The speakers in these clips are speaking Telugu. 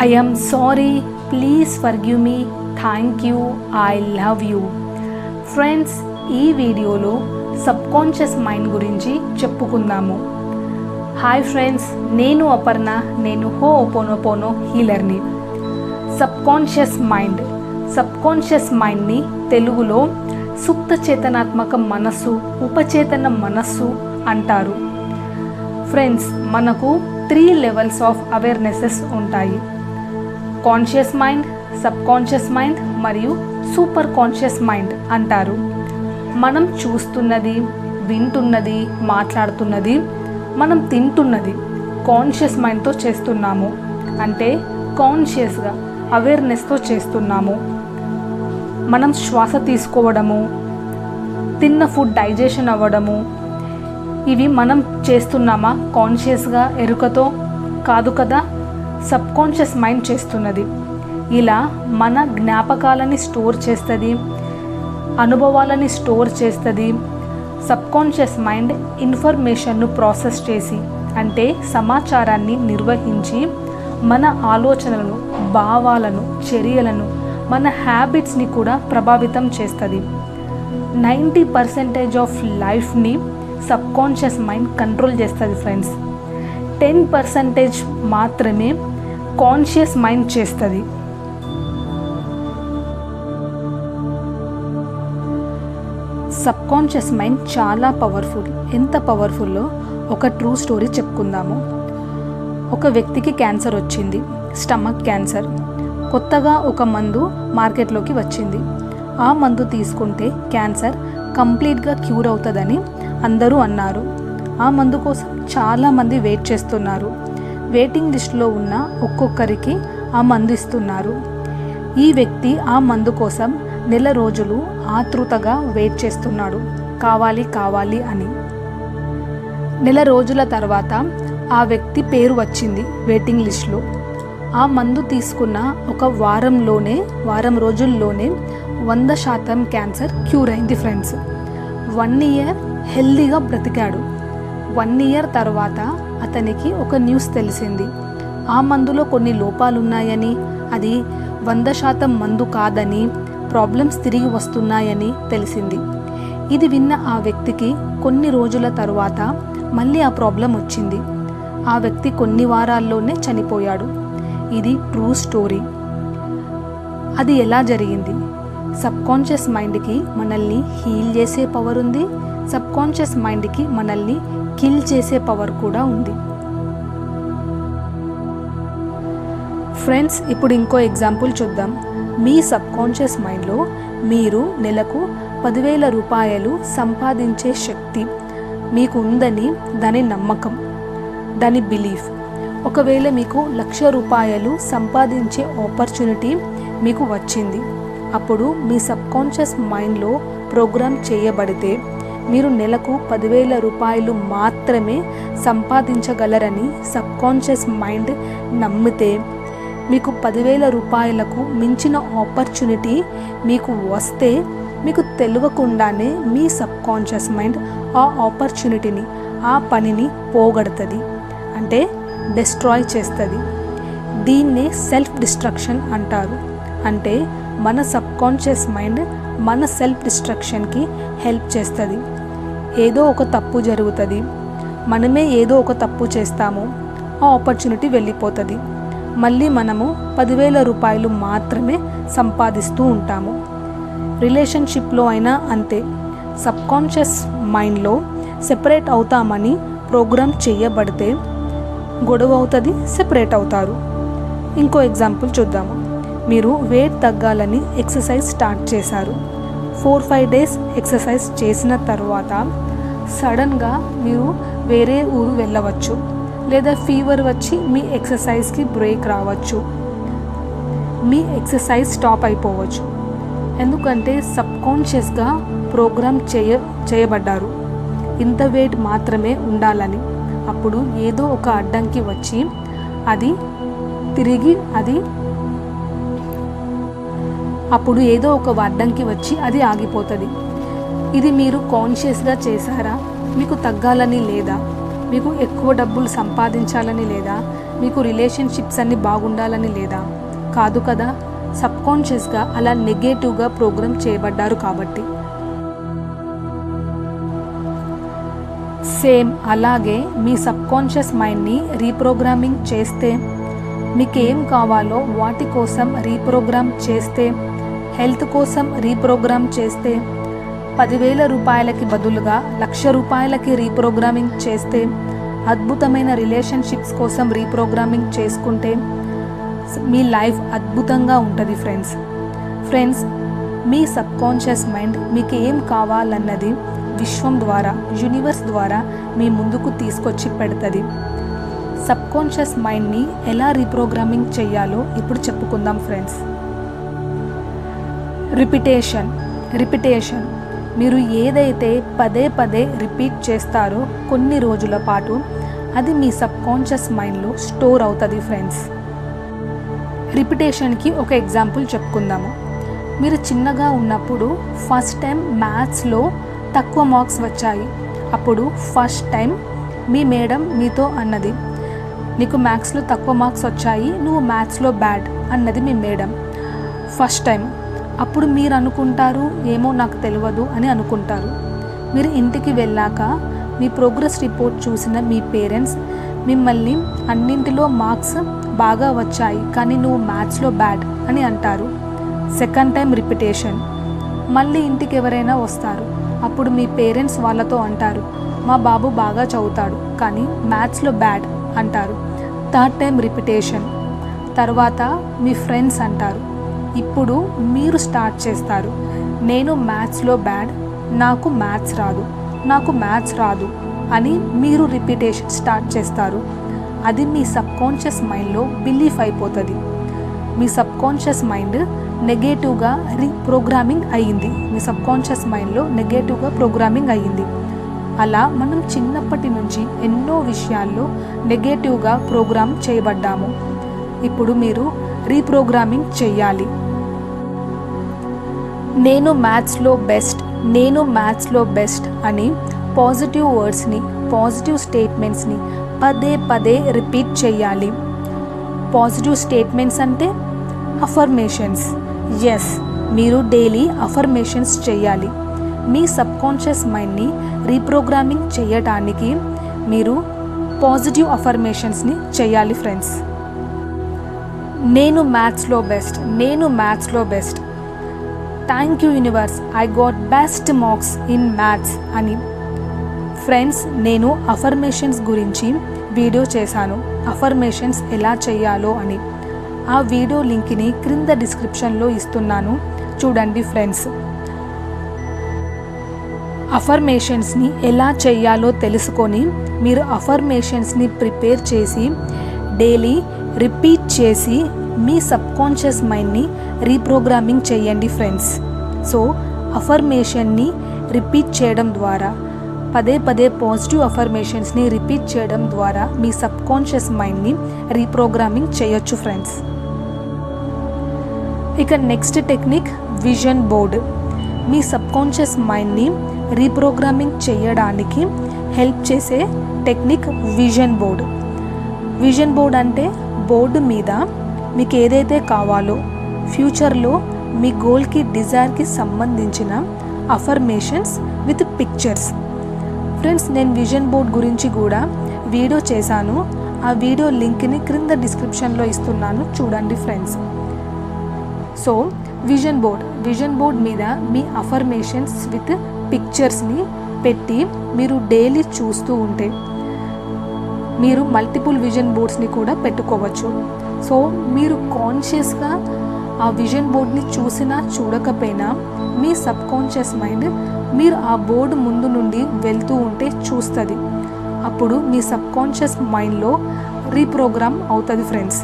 I am sorry, please forgive me, thank you, I love you. Friends, ఈ వీడియోలో సబ్కాన్షియస్ మైండ్ గురించి చెప్పుకుందాము. హాయ్ ఫ్రెండ్స్, నేను అపర్ణ, నేను హోపోనోపోనో హీలర్ని. సబ్కాన్షియస్ మైండ్ని తెలుగులో సుప్త చేతనాత్మక మనస్సు, ఉపచేతన మనస్సు అంటారు. ఫ్రెండ్స్, మనకు 3 లెవెల్స్ ఆఫ్ అవేర్నెసెస్ ఉంటాయి. కాన్షియస్ మైండ్, సబ్కాన్షియస్ మైండ్ మరియు సూపర్ కాన్షియస్ మైండ్ అంటారు. మనం చూస్తున్నది, వింటున్నది, మాట్లాడుతున్నది, మనం తింటున్నది కాన్షియస్ మైండ్తో చేస్తున్నాము. అంటే కాన్షియస్గా అవేర్నెస్తో చేస్తున్నాము. మనం శ్వాస తీసుకోవడము, తిన్న ఫుడ్ డైజెషన్ అవ్వడము, ఇవి మనం చేస్తున్నామా కాన్షియస్గా, ఎరుకతో? కాదు కదా, సబ్కాన్షియస్ మైండ్ చేస్తున్నది. ఇలా మన జ్ఞాపకాలని స్టోర్ చేస్తుంది, అనుభవాలని స్టోర్ చేస్తుంది. సబ్కాన్షియస్ మైండ్ ఇన్ఫర్మేషన్ను ప్రాసెస్ చేసి, అంటే సమాచారాన్ని నిర్వహించి, మన ఆలోచనలను, భావాలను, చర్యలను, మన హ్యాబిట్స్ని కూడా ప్రభావితం చేస్తుంది. 90% ఆఫ్ లైఫ్ని సబ్కాన్షియస్ మైండ్ కంట్రోల్ చేస్తుంది ఫ్రెండ్స్. 10% మాత్రమే కాన్షియస్ మైండ్ చేస్తుంది. సబ్కాన్షియస్ మైండ్ చాలా పవర్ఫుల్. ఎంత పవర్ఫుల్లో ఒక ట్రూ స్టోరీ చెప్పుకుందాము. ఒక వ్యక్తికి క్యాన్సర్ వచ్చింది, స్టమక్ క్యాన్సర్. కొత్తగా ఒక మందు మార్కెట్లోకి వచ్చింది. ఆ మందు తీసుకుంటే క్యాన్సర్ కంప్లీట్గా క్యూర్ అవుతుందని అందరూ అన్నారు. ఆ మందు కోసం చాలామంది వెయిట్ చేస్తున్నారు. వెయిటింగ్ లిస్ట్లో ఉన్న ఒక్కొక్కరికి ఆ మందు ఇస్తున్నారు. ఈ వ్యక్తి ఆ మందు కోసం నెల రోజులు ఆతృతగా వెయిట్ చేస్తున్నాడు, కావాలి అని. నెల రోజుల తర్వాత ఆ వ్యక్తి పేరు వచ్చింది వెయిటింగ్ లిస్ట్లో. ఆ మందు తీసుకున్న ఒక వారం రోజుల్లోనే 100% క్యాన్సర్ క్యూర్ అయింది ఫ్రెండ్స్. 1 ఇయర్ హెల్దీగా బ్రతికాడు. 1 ఇయర్ తర్వాత అతనికి ఒక న్యూస్ తెలిసింది. ఆ మందులో కొన్ని లోపాలున్నాయని, అది 100% మందు కాదని, ప్రాబ్లమ్స్ తిరిగి వస్తున్నాయని తెలిసింది. ఇది విన్న ఆ వ్యక్తికి కొన్ని రోజుల తర్వాత మళ్ళీ ఆ ప్రాబ్లం వచ్చింది. ఆ వ్యక్తి కొన్ని వారాల్లోనే చనిపోయాడు. ఇది ట్రూ స్టోరీ. అది ఎలా జరిగింది? సబ్కాన్షియస్ మైండ్కి మనల్ని హీల్ చేసే పవర్ ఉంది, సబ్కాన్షియస్ మైండ్కి మనల్ని కిల్ చేసే పవర్ కూడా ఉంది. ఫ్రెండ్స్, ఇప్పుడు ఇంకో ఎగ్జాంపుల్ చూద్దాం. మీ సబ్కాన్షియస్ మైండ్లో మీరు నెలకు 10,000 రూపాయలు సంపాదించే శక్తి మీకు ఉందని దాని నమ్మకం, దాని బిలీఫ్. ఒకవేళ మీకు 1,00,000 రూపాయలు సంపాదించే ఆపర్చునిటీ మీకు వచ్చింది. అప్పుడు మీ సబ్కాన్షియస్ మైండ్లో ప్రోగ్రామ్ చేయబడితే మీరు నెలకు 10,000 రూపాయలు మాత్రమే సంపాదించగలరని సబ్కాన్షియస్ మైండ్ నమ్మితే, మీకు 10,000 రూపాయలకు మించిన ఆపర్చునిటీ మీకు వస్తే, మీకు తెలియకుండానే మీ సబ్కాన్షియస్ మైండ్ ఆ ఆపర్చునిటీని, ఆ పనిని పోగొడుతుంది, అంటే డిస్ట్రాయ్ చేస్తుంది. దీన్నే సెల్ఫ్ డిస్ట్రక్షన్ అంటారు. అంటే మన సబ్కాన్షియస్ మైండ్ మన సెల్ఫ్ డిస్ట్రక్షన్కి హెల్ప్ చేస్తుంది. ఏదో ఒక తప్పు జరుగుతుంది, మనమే ఏదో ఒక తప్పు చేస్తాము, ఆ ఆపర్చునిటీ వెళ్ళిపోతుంది. మళ్ళీ మనము 10,000 రూపాయలు మాత్రమే సంపాదిస్తూ ఉంటాము. రిలేషన్షిప్లో అయినా అంతే. సబ్కాన్షియస్ మైండ్లో సెపరేట్ అవుతామని ప్రోగ్రామ్ చేయబడితే గొడవ అవుతుంది, సెపరేట్ అవుతారు. ఇంకో ఎగ్జాంపుల్ చూద్దాము. మీరు వెయిట్ తగ్గాలని ఎక్సర్సైజ్ స్టార్ట్ చేశారు. 4-5 డేస్ ఎక్సర్సైజ్ చేసిన తర్వాత సడన్గా మీరు వేరే ఊరు వెళ్ళవచ్చు, లేదా ఫీవర్ వచ్చి మీ ఎక్సర్సైజ్కి బ్రేక్ రావచ్చు, మీ ఎక్సర్సైజ్ స్టాప్ అయిపోవచ్చు. ఎందుకంటే సబ్కాన్షియస్గా ప్రోగ్రామ్ చేయబడ్డారు ఇంత వెయిట్ మాత్రమే ఉండాలని. అప్పుడు ఏదో ఒక అడ్డంకి వచ్చి అది ఆగిపోతుంది. ఇది మీరు కాన్షియస్గా చేశారా? మీకు తగ్గాలని లేదా? మీకు ఎక్కువ డబ్బులు సంపాదించాలని లేదా, మీకు రిలేషన్షిప్స్ అన్నీ బాగుండాలని లేదా, కాదు కదా. సబ్కాన్షియస్గా అలా నెగటివ్గా ప్రోగ్రామ్ చేయబడ్డారు కాబట్టి. సేమ్ అలాగే మీ సబ్కాన్షియస్ మైండ్ని రీప్రోగ్రామింగ్ చేస్తే, మీకేం కావాలో వాటి కోసం రీప్రోగ్రామ్ చేస్తే, హెల్త్ కోసం రీప్రోగ్రామ్ చేస్తే, 10,000 రూపాయలకి బదులుగా 1,00,000 రూపాయలకి రీప్రోగ్రామింగ్ చేస్తే, అద్భుతమైన రిలేషన్షిప్స్ కోసం రీప్రోగ్రామింగ్ చేసుకుంటే మీ లైఫ్ అద్భుతంగా ఉంటుంది ఫ్రెండ్స్. మీ సబ్కాన్షియస్ మైండ్ మీకు ఏం కావాలన్నది విశ్వం ద్వారా, యూనివర్స్ ద్వారా మీ ముందుకు తీసుకొచ్చి పెడుతుంది. సబ్కాన్షియస్ మైండ్ని ఎలా రీప్రోగ్రామింగ్ చేయాలో ఇప్పుడు చెప్పుకుందాం ఫ్రెండ్స్. రిపిటేషన్ మీరు ఏదైతే పదే పదే రిపీట్ చేస్తారో కొన్ని రోజుల పాటు, అది మీ సబ్కాన్షియస్ మైండ్లో స్టోర్ అవుతుంది ఫ్రెండ్స్. రిపిటేషన్కి ఒక ఎగ్జాంపుల్ చెప్పుకుందాము. మీరు చిన్నగా ఉన్నప్పుడు ఫస్ట్ టైం మ్యాథ్స్లో తక్కువ మార్క్స్ వచ్చాయి. అప్పుడు ఫస్ట్ టైం మీ మేడం మీతో అన్నది, నీకు మ్యాథ్స్లో తక్కువ మార్క్స్ వచ్చాయి, నువ్వు మ్యాథ్స్లో బ్యాడ్ అన్నది మీ మేడం ఫస్ట్ టైం. అప్పుడు మీరు అనుకుంటారు, ఏమో నాకు తెలియదు అని అనుకుంటారు. మీరు ఇంటికి వెళ్ళాక మీ ప్రోగ్రెస్ రిపోర్ట్ చూసిన మీ పేరెంట్స్ మిమ్మల్ని అన్నింటిలో మార్క్స్ బాగా వచ్చాయి కానీ నువ్వు మ్యాథ్స్లో బ్యాడ్ అని అంటారు. సెకండ్ టైం రిపిటేషన్, మళ్ళీ ఇంటికి ఎవరైనా వస్తారు. అప్పుడు మీ పేరెంట్స్ వాళ్ళతో అంటారు, మా బాబు బాగా చదువుతాడు కానీ మ్యాథ్స్లో బ్యాడ్ అంటారు. థర్డ్ టైం రిపిటేషన్ తర్వాత మీ ఫ్రెండ్స్ అంటారు. ఇప్పుడు మీరు స్టార్ట్ చేస్తారు, నేను మ్యాథ్స్లో బ్యాడ్, నాకు మ్యాథ్స్ రాదు అని మీరు రిపిటేషన్ స్టార్ట్ చేస్తారు. అది మీ సబ్కాన్షియస్ మైండ్లో బిలీఫ్ అయిపోతుంది. మీ సబ్కాన్షియస్ మైండ్ నెగటివ్గా రీప్రోగ్రామింగ్ అయ్యింది. మీ సబ్కాన్షియస్ మైండ్లో నెగటివ్గా ప్రోగ్రామింగ్ అయ్యింది. అలా మనం చిన్నప్పటి నుంచి ఎన్నో విషయాల్లో నెగటివ్గా ప్రోగ్రామ్ చేయబడ్డాము. ఇప్పుడు మీరు రీప్రోగ్రామింగ్ చేయాలి. నేను మ్యాథ్స్లో బెస్ట్ అని పాజిటివ్ వర్డ్స్ని, పాజిటివ్ స్టేట్మెంట్స్ని పదే పదే రిపీట్ చేయాలి. పాజిటివ్ స్టేట్మెంట్స్ అంటే అఫర్మేషన్స్. ఎస్, మీరు డైలీ అఫర్మేషన్స్ చేయాలి. మీ సబ్కాన్షియస్ మైండ్ని రీప్రోగ్రామింగ్ చేయడానికి మీరు పాజిటివ్ అఫర్మేషన్స్ని చేయాలి ఫ్రెండ్స్. నేను మ్యాథ్స్లో best, thank you universe, I got best marks in maths అని. ఫ్రెండ్స్, నేను అఫర్మేషన్స్ గురించి వీడియో చేశాను, అఫర్మేషన్స్ ఎలా చేయాలో అని. ఆ వీడియో లింక్ని క్రింద డిస్క్రిప్షన్లో ఇస్తున్నాను, చూడండి ఫ్రెండ్స్. అఫర్మేషన్స్ని ఎలా చేయాలో తెలుసుకొని మీరు అఫర్మేషన్స్ని ప్రిపేర్ చేసి డైలీ రిపీట్ చేసి మీ సబ్కాన్షియస్ మైండ్ని రీప్రోగ్రామింగ్ చేయండి ఫ్రెండ్స్. సో అఫర్మేషన్ని రిపీట్ చేయడం ద్వారా, పదే పదే పాజిటివ్ అఫర్మేషన్స్ని రిపీట్ చేయడం ద్వారా మీ సబ్కాన్షియస్ మైండ్ని రీప్రోగ్రామింగ్ చేయొచ్చు ఫ్రెండ్స్. ఇక నెక్స్ట్ టెక్నిక్ విజన్ బోర్డ్. మీ సబ్కాన్షియస్ మైండ్ని రీప్రోగ్రామింగ్ చేయడానికి హెల్ప్ చేసే technique vision board. Vision board అంటే బోర్డు మీద మీకు ఏదైతే కావాలో, ఫ్యూచర్లో మీ గోల్కి, డిజైర్కి సంబంధించిన అఫర్మేషన్స్ విత్ పిక్చర్స్. ఫ్రెండ్స్, నేను విజన్ బోర్డ్ గురించి కూడా వీడియో చేశాను. ఆ వీడియో లింక్ని క్రింద డిస్క్రిప్షన్లో ఇస్తున్నాను, చూడండి ఫ్రెండ్స్. సో విజన్ బోర్డ్ మీద మీ అఫర్మేషన్స్ విత్ పిక్చర్స్ని పెట్టి మీరు డైలీ చూస్తూ ఉంటే, మీరు మల్టిపుల్ విజన్ బోర్డ్స్ని కూడా పెట్టుకోవచ్చు. సో మీరు కాన్షియస్గా ఆ విజన్ బోర్డ్ని చూసినా చూడకపోయినా మీ సబ్కాన్షియస్ మైండ్ మీరు ఆ బోర్డు ముందు నుండి వెళ్తూ ఉంటే చూస్తుంది. అప్పుడు మీ సబ్కాన్షియస్ మైండ్లో రీప్రోగ్రామ్ అవుతుంది ఫ్రెండ్స్.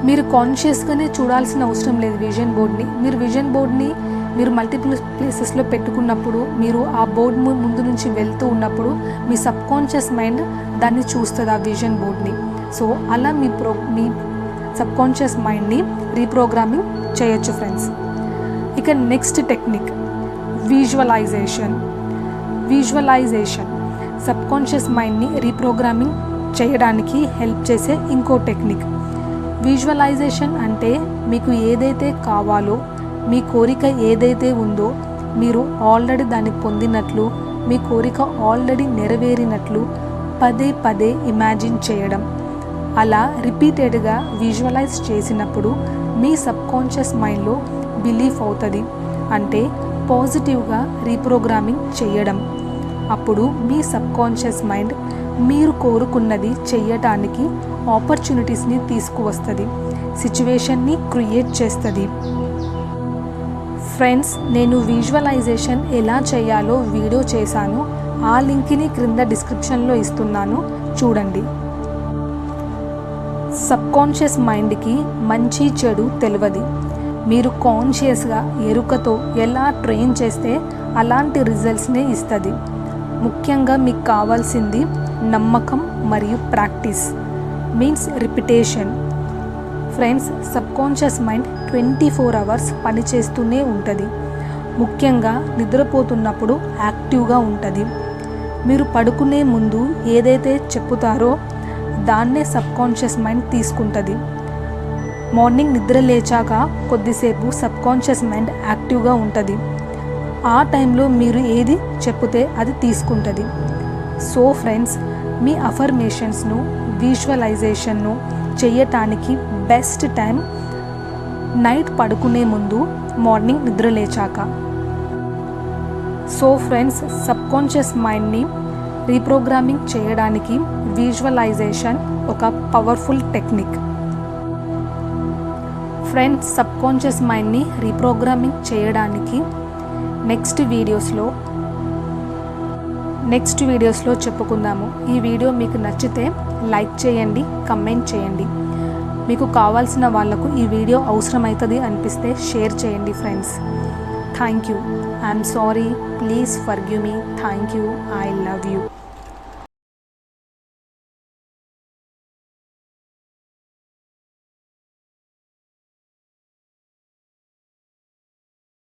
మీరు కాన్షియస్గానే చూడాల్సిన అవసరం లేదు విజన్ బోర్డ్ని. మీరు విజన్ బోర్డ్ని మీరు మల్టిపుల్ ప్లేసెస్లో పెట్టుకున్నప్పుడు, మీరు ఆ బోర్డు ముందు నుంచి వెళ్తూ ఉన్నప్పుడు మీ సబ్కాన్షియస్ మైండ్ దాన్ని చూస్తుంది, ఆ విజన్ బోర్డ్ని. సో అలా మీ సబ్కాన్షియస్ మైండ్ని రీప్రోగ్రామింగ్ చేయొచ్చు ఫ్రెండ్స్. ఇక నెక్స్ట్ టెక్నిక్ విజువలైజేషన్. సబ్కాన్షియస్ మైండ్ని రీప్రోగ్రామింగ్ చేయడానికి హెల్ప్ చేసే ఇంకో టెక్నిక్. విజువలైజేషన్ అంటే మీకు ఏదైతే కావాలో, మీ కోరిక ఏదైతే ఉందో మీరు ఆల్రెడీ దాన్ని పొందినట్లు, మీ కోరిక ఆల్రెడీ నెరవేరినట్లు పదే పదే ఇమాజిన్ చేయడం. అలా రిపీటెడ్గా విజువలైజ్ చేసినప్పుడు మీ సబ్కాన్షియస్ మైండ్లో బిలీఫ్ అవుతుంది, అంటే పాజిటివ్గా రీప్రోగ్రామింగ్ చేయడం. అప్పుడు మీ సబ్కాన్షియస్ మైండ్ మీరు కోరుకున్నది చేయటానికి ఆపర్చునిటీస్ని తీసుకువస్తుంది, సిచ్యువేషన్ని క్రియేట్ చేస్తుంది. ఫ్రెండ్స్, నేను విజువలైజేషన్ ఎలా చేయాలో వీడియో చేశాను, ఆ లింక్ని క్రింద డిస్క్రిప్షన్లో ఇస్తున్నాను, చూడండి. సబ్కాన్షియస్ మైండ్కి మంచి చెడు తెలియదు. మీరు కాన్షియస్గా ఎరుకతో ఎలా ట్రైన్ చేస్తే అలాంటి రిజల్ట్స్నే ఇస్తుంది. ముఖ్యంగా మీకు కావాల్సింది నమ్మకం మరియు practice, means repetition. Friends, subconscious mind 24 hours పనిచేస్తూనే ఉంటుంది. ముఖ్యంగా నిద్రపోతున్నప్పుడు యాక్టివ్గా ఉంటుంది. మీరు పడుకునే ముందు ఏదైతే చెప్పుతారో దాన్నే సబ్కాన్షియస్ మైండ్ తీసుకుంటుంది. మార్నింగ్ నిద్ర లేచాక కొద్దిసేపు సబ్కాన్షియస్ మైండ్ యాక్టివ్గా ఉంటుంది. ఆ టైంలో మీరు ఏది చెప్తే అది తీసుకుంటుంది. సో ఫ్రెండ్స్, మీ అఫర్మేషన్స్ను, విజువలైజేషన్ను చేయటానికి బెస్ట్ టైం నైట్ పడుకునే ముందు, మార్నింగ్ నిద్ర లేచాక. సో ఫ్రెండ్స్, సబ్కాన్షియస్ మైండ్ని రీప్రోగ్రామింగ్ చేయడానికి విజువలైజేషన్ ఒక పవర్ఫుల్ టెక్నిక్. ఫ్రెండ్స్, సబ్కాన్షియస్ మైండ్ని రీప్రోగ్రామింగ్ చేయడానికి నెక్స్ట్ వీడియోస్లో చెప్పుకుందాము. ఈ వీడియో మీకు నచ్చితే లైక్ చేయండి, కమెంట్ చేయండి. మీకు కావాల్సిన వాళ్ళకు ఈ వీడియో అవసరమవుతుంది అనిపిస్తే షేర్ చేయండి friends. Thank you. I'm sorry, please forgive me. Thank you. I love you.